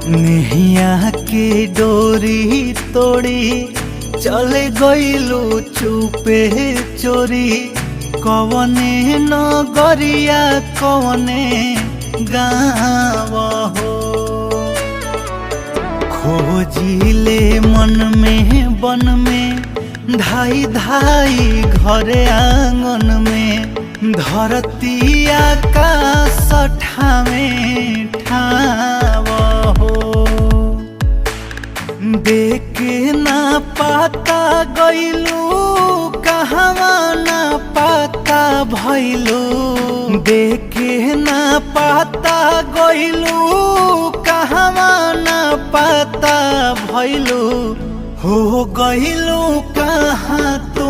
नेहिया के डोरी तोड़ी चले गइलू चुपे चोरी। कवने नगरिया कवने गाँव हो, खोजिले मन में बन में धाई धाई घरे आंगन में। धरती आकाश ठावे ठाव हो, देखे ना पाता गइलू कहवा ना पाता भइलू। देखे ना पाता गइलू कहवा ना पाता भइलू। हो गइलू कहाँ तू